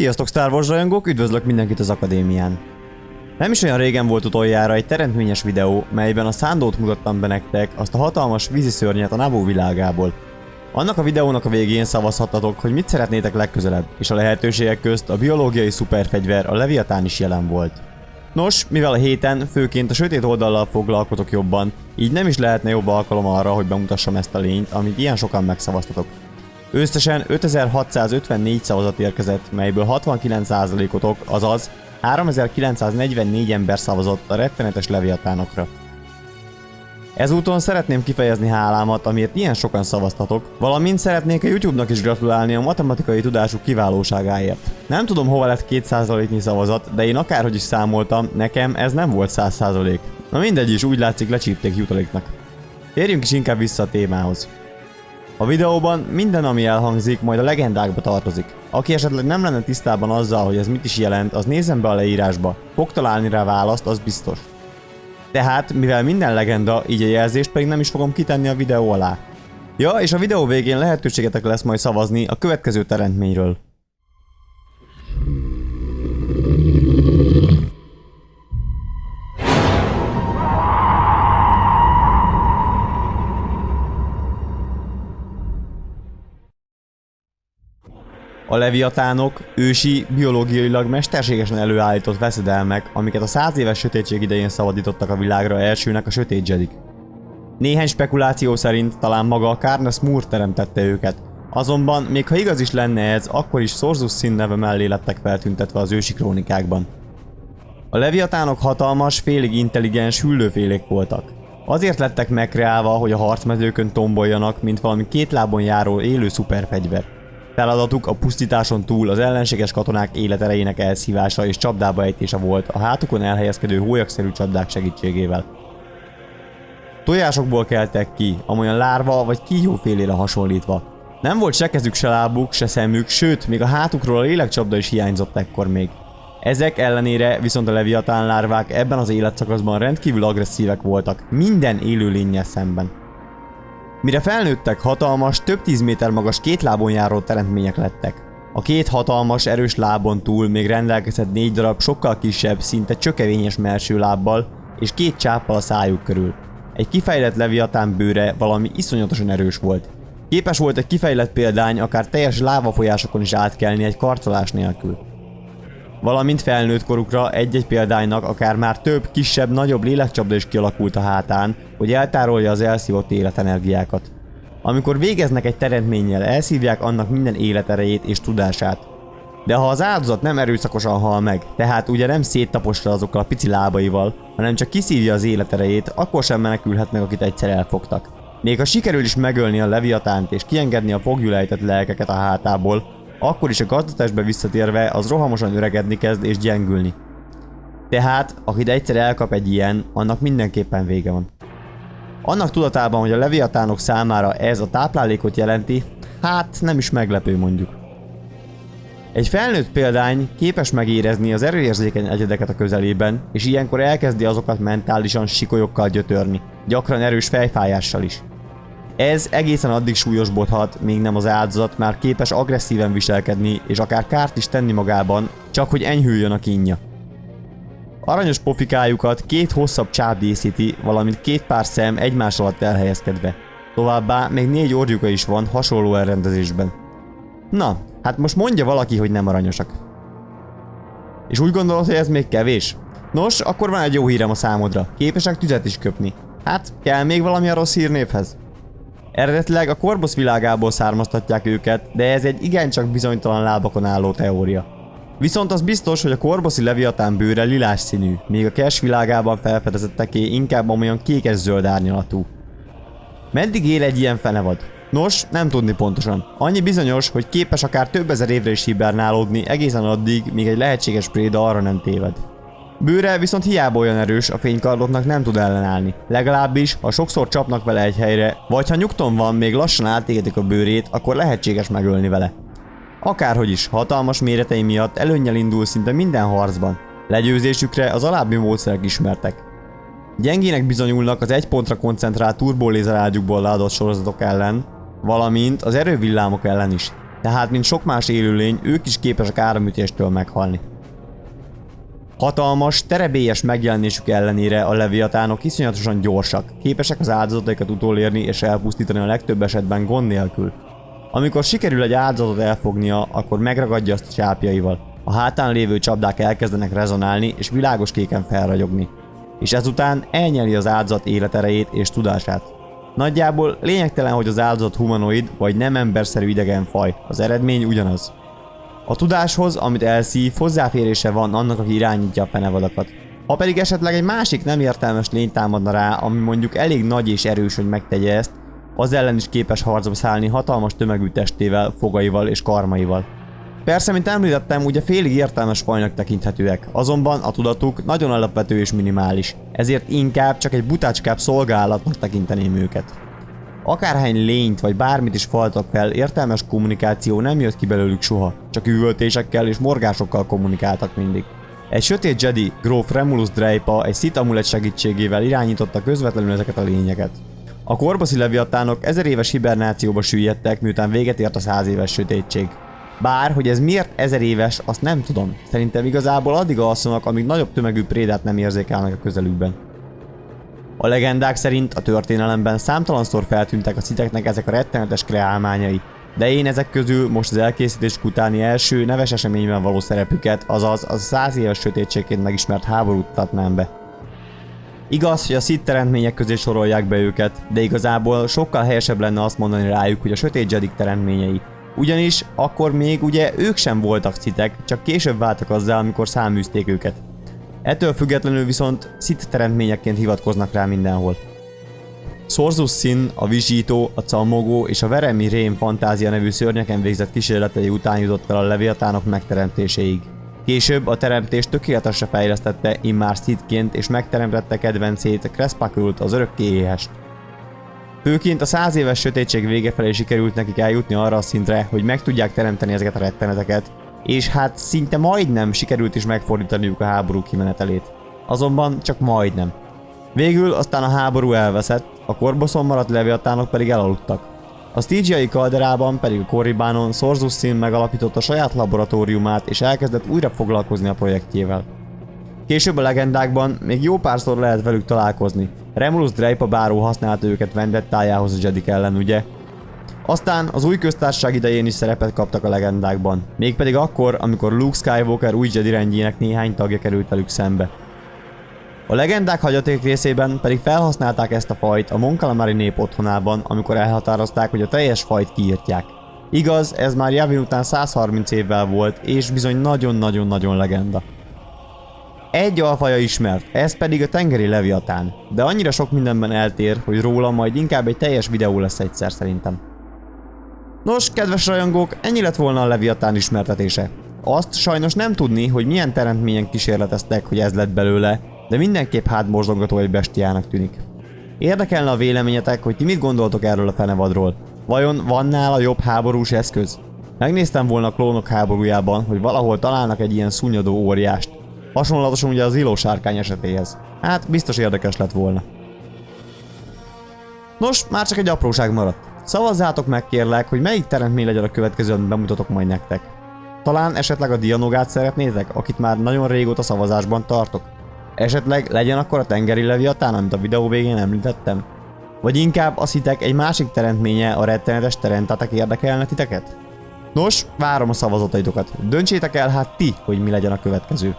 Sziasztok Star Wars rajongók, üdvözlök mindenkit az akadémián. Nem is olyan régen volt utoljára egy teremtményes videó, melyben a Szándót mutattam be nektek, azt a hatalmas víziszörnyet a Naboo világából. Annak a videónak a végén szavazhattatok, hogy mit szeretnétek legközelebb, és a lehetőségek közt a biológiai szuperfegyver, a Leviatán is jelen volt. Nos, mivel a héten főként a sötét oldallal foglalkozok jobban, így nem is lehetne jobb alkalom arra, hogy bemutassam ezt a lényt, amit ilyen sokan megszavaztatok. Összesen 5654 szavazat érkezett, melyből 69%-otok, azaz 3944 ember szavazott a rettenetes Leviatánokra. Ezúton szeretném kifejezni hálámat, amiért ilyen sokan szavaztatok, valamint szeretnék a YouTube-nak is gratulálni a matematikai tudásuk kiválóságáért. Nem tudom, hova lett 2%-nyi szavazat, de én akárhogy is számoltam, nekem ez nem volt 100%. Na mindegy is, úgy látszik lecsípték jutaléknak. Térjünk is inkább vissza a témához. A videóban minden, ami elhangzik, majd a legendákba tartozik. Aki esetleg nem lenne tisztában azzal, hogy ez mit is jelent, az nézzen be a leírásba. Fog találni rá választ, az biztos. Tehát, mivel minden legenda, így a jelzést pedig nem is fogom kitenni a videó alá. Ja, és a videó végén lehetőségetek lesz majd szavazni a következő teremtményről. A Leviatánok ősi, biológiailag mesterségesen előállított veszedelmek, amiket a 100 éves sötétség idején szabadítottak a világra elsőnek a sötét jedik. Néhány spekuláció szerint talán maga a Karnes Moore teremtette őket, azonban még ha igaz is lenne ez, akkor is Sorzus Sin neve mellé lettek feltüntetve az ősi krónikákban. A Leviatánok hatalmas, félig intelligens hüllőfélék voltak. Azért lettek megkreálva, hogy a harcmezőkön tomboljanak, mint valami két lábon járó élő szuperfegyver. Feladatuk a pusztításon túl az ellenséges katonák életerejének elszívása és csapdába ejtése volt a hátukon elhelyezkedő hólyagszerű csapdák segítségével. Tojásokból keltek ki, amolyan lárva vagy kígyófélére hasonlítva. Nem volt se kezük, se lábuk, se szemük, sőt, még a hátukról a lélekcsapda is hiányzott ekkor még. Ezek ellenére viszont a Leviatán lárvák ebben az életszakaszban rendkívül agresszívek voltak minden élőlénnyel szemben. Mire felnőttek, hatalmas, több 10 méter magas két lábon járó teremtmények lettek. A két hatalmas, erős lábon túl még rendelkezett 4 darab sokkal kisebb, szinte csökevényes mellső lábbal és 2 csáppal a szájuk körül. Egy kifejlett Leviatán bőre valami iszonyatosan erős volt. Képes volt egy kifejlett példány akár teljes lávafolyásokon is átkelni egy karcolás nélkül. Valamint felnőtt korukra egy-egy példánynak akár már több, kisebb, nagyobb lélekcsapda is kialakult a hátán, hogy eltárolja az elszívott életenergiákat. Amikor végeznek egy teremtménnyel, elszívják annak minden életerejét és tudását. De ha az áldozat nem erőszakosan hal meg, tehát ugye nem széttaposra azokkal a pici lábaival, hanem csak kiszívja az életerejét, akkor sem menekülhet meg, akit egyszer elfogtak. Még ha sikerül is megölni a Leviatánt és kiengedni a foglyul ejtett lelkeket a hátából, akkor is a gazdatestbe visszatérve az rohamosan öregedni kezd és gyengülni. Tehát, akit egyszer elkap egy ilyen, annak mindenképpen vége van. Annak tudatában, hogy a Leviatánok számára ez a táplálékot jelenti, hát nem is meglepő mondjuk. Egy felnőtt példány képes megérezni az erőérzékeny egyedeket a közelében, és ilyenkor elkezdi azokat mentálisan sikolyokkal gyötörni, gyakran erős fejfájással is. Ez egészen addig súlyosbodhat, még nem az áldozat már képes agresszíven viselkedni és akár kárt is tenni magában, csak hogy enyhüljön a kínja. Aranyos pofikájukat 2 hosszabb csáp díszíti, valamint 2 pár szem egymás alatt elhelyezkedve. Továbbá még 4 orrjuka is van hasonló elrendezésben. Na, hát most mondja valaki, hogy nem aranyosak. És úgy gondolod, hogy ez még kevés? Nos, akkor van egy jó hírem a számodra. Képesek tüzet is köpni. Hát, kell még valami a rossz hírnévhez? Eredetileg a Korbosz világából származtatják őket, de ez egy igencsak bizonytalan lábakon álló teória. Viszont az biztos, hogy a korboszi Leviatán bőre lilás színű, míg a Cash világában felfedezetteké inkább olyan kékes-zöld árnyalatú. Meddig él egy ilyen fenevad? Nos, nem tudni pontosan. Annyi bizonyos, hogy képes akár több ezer évre is hibernálódni egészen addig, míg egy lehetséges préda arra nem téved. Bőre viszont hiába olyan erős, a fénykardoknak nem tud ellenállni. Legalábbis, ha sokszor csapnak vele egy helyre, vagy ha nyugton van, még lassan átégetik a bőrét, akkor lehetséges megölni vele. Akárhogy is, hatalmas méretei miatt előnnyel indul szinte minden harcban. Legyőzésükre az alábbi módszerek ismertek. Gyengének bizonyulnak az egy pontra koncentrált turbolézer ágyukból leadott sorozatok ellen, valamint az erővillámok ellen is. Tehát, mint sok más élőlény, ők is képesek áramütéstől meghalni. Hatalmas, terebélyes megjelenésük ellenére a leviatánok iszonyatosan gyorsak, képesek az áldozataikat utolérni és elpusztítani a legtöbb esetben gond nélkül. Amikor sikerül egy áldozatot elfognia, akkor megragadja azt a csápjaival. A hátán lévő csapdák elkezdenek rezonálni és világos kéken felragyogni. És ezután elnyeli az áldozat életerejét és tudását. Nagyjából lényegtelen, hogy az áldozat humanoid vagy nem emberszerű idegen faj, az eredmény ugyanaz. A tudáshoz, amit elszív, hozzáférése van annak, aki irányítja a fenevadakat. Ha pedig esetleg egy másik nem értelmes lény támadna rá, ami mondjuk elég nagy és erős, hogy megtegye ezt, az ellen is képes harcba szállni hatalmas tömegű testével, fogaival és karmaival. Persze, mint említettem, ugye félig értelmes fajnak tekinthetőek, azonban a tudatuk nagyon alapvető és minimális, ezért inkább csak egy butácskább szolgálatnak tekinteném őket. Akárhány lényt vagy bármit is faltak fel, értelmes kommunikáció nem jött ki belőlük soha, csak üvöltésekkel és morgásokkal kommunikáltak mindig. Egy sötét Jedi, gróf Remulus Dreipa egy Sith amulet segítségével irányította közvetlenül ezeket a lényeket. A korboszi leviatánok 1000 éves hibernációba süllyedtek, miután véget ért a 100 éves sötétség. Bár, hogy ez miért 1000 éves, azt nem tudom. Szerintem igazából addig alszanak, amíg nagyobb tömegű prédát nem érzékelnek a közelükben. A legendák szerint a történelemben számtalanszor feltűntek a sziteknek ezek a rettenetes kreálmányai, de én ezek közül most az elkészítés utáni első neves eseményben való szerepüket, azaz a 100 éves sötétségként megismert háborút tatnám be. Igaz, hogy a Sith teremtmények közé sorolják be őket, de igazából sokkal helyesebb lenne azt mondani rájuk, hogy a sötét Jedik teremtményei. Ugyanis akkor még ugye ők sem voltak Sithek, csak később váltak azzal, amikor száműzték őket. Ettől függetlenül viszont Sith teremtményekként hivatkoznak rá mindenhol. Sorzus Sin, a Vizsító, a Cammogó és a Veremi Rém fantázia nevű szörnyeken végzett kísérletei után jutott el a leviatánok megteremtéséig. Később a teremtést tökéletesre fejlesztette immár Sithként és megteremtette kedvencét Crespacult, az örökké éhest. Főként a 100 éves sötétség vége felé sikerült nekik eljutni arra a szintre, hogy meg tudják teremteni ezeket a retteneteket, és hát szinte majdnem sikerült is megfordítaniuk a háború kimenetelét. Azonban csak majdnem. Végül aztán a háború elveszett, a korboszon maradt leviatánok pedig elaludtak. A Stygiai kalderában pedig a Korribánon Sorzus Sin megalapította saját laboratóriumát és elkezdett újra foglalkozni a projektjével. Később a legendákban még jó párszor lehet velük találkozni. Remulus Dreipa báró használta őket vendettájához a Jedik ellen, ugye? Aztán az új köztársaság idején is szerepet kaptak a legendákban, mégpedig akkor, amikor Luke Skywalker új Jedi rendjének néhány tagja került velük szembe. A legendák hagyaték részében pedig felhasználták ezt a fajt a Mon Calamari nép otthonában, amikor elhatározták, hogy a teljes fajt kiírtják. Igaz, ez már Yavin után 130 évvel volt, és bizony nagyon-nagyon-nagyon legenda. Egy alfaja ismert, ez pedig a tengeri leviatán, de annyira sok mindenben eltér, hogy róla majd inkább egy teljes videó lesz egyszer szerintem. Nos, kedves rajongók, ennyi lett volna a leviatán ismertetése. Azt sajnos nem tudni, hogy milyen teremtményen kísérleteztek, hogy ez lett belőle, de mindenképp hátborzongató egy bestiának tűnik. Érdekelne a véleményetek, hogy ti mit gondoltok erről a fenevadról. Vajon van nála jobb háborús eszköz? Megnéztem volna a klónok háborújában, hogy valahol találnak egy ilyen szunnyadó óriást. Hasonlatosan ugye az Iló sárkány esetéhez. Hát biztos érdekes lett volna. Nos, már csak egy apróság maradt. Szavazzátok meg kérlek, hogy melyik teremtmény legyen a következő, amit bemutatok majd nektek. Talán esetleg a Dianogát szeretnétek, akit már nagyon régóta szavazásban tartok. Esetleg legyen akkor a tengeri leviatán, amit a videó végén említettem? Vagy inkább a Sithek egy másik teremtménye, a rettenetes teremtatek érdekelne titeket? Nos, várom a szavazataitokat. Döntsétek el hát ti, hogy mi legyen a következő.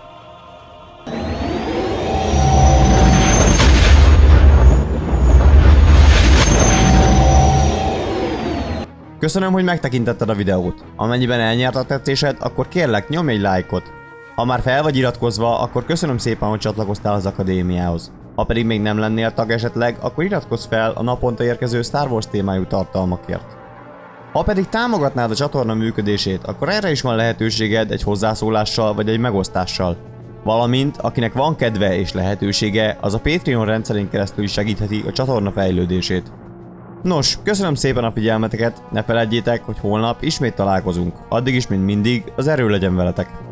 Köszönöm, hogy megtekintetted a videót. Amennyiben elnyert a tetszésed, akkor kérlek nyomj egy lájkot. Ha már fel vagy iratkozva, akkor köszönöm szépen, hogy csatlakoztál az akadémiához. Ha pedig még nem lennél tag esetleg, akkor iratkozz fel a naponta érkező Star Wars témájú tartalmakért. Ha pedig támogatnád a csatorna működését, akkor erre is van lehetőséged egy hozzászólással vagy egy megosztással. Valamint, akinek van kedve és lehetősége, az a Patreon rendszerén keresztül is segítheti a csatorna fejlődését. Nos, köszönöm szépen a figyelmeteket, ne feledjétek, hogy holnap ismét találkozunk. Addig is, mint mindig, az erő legyen veletek!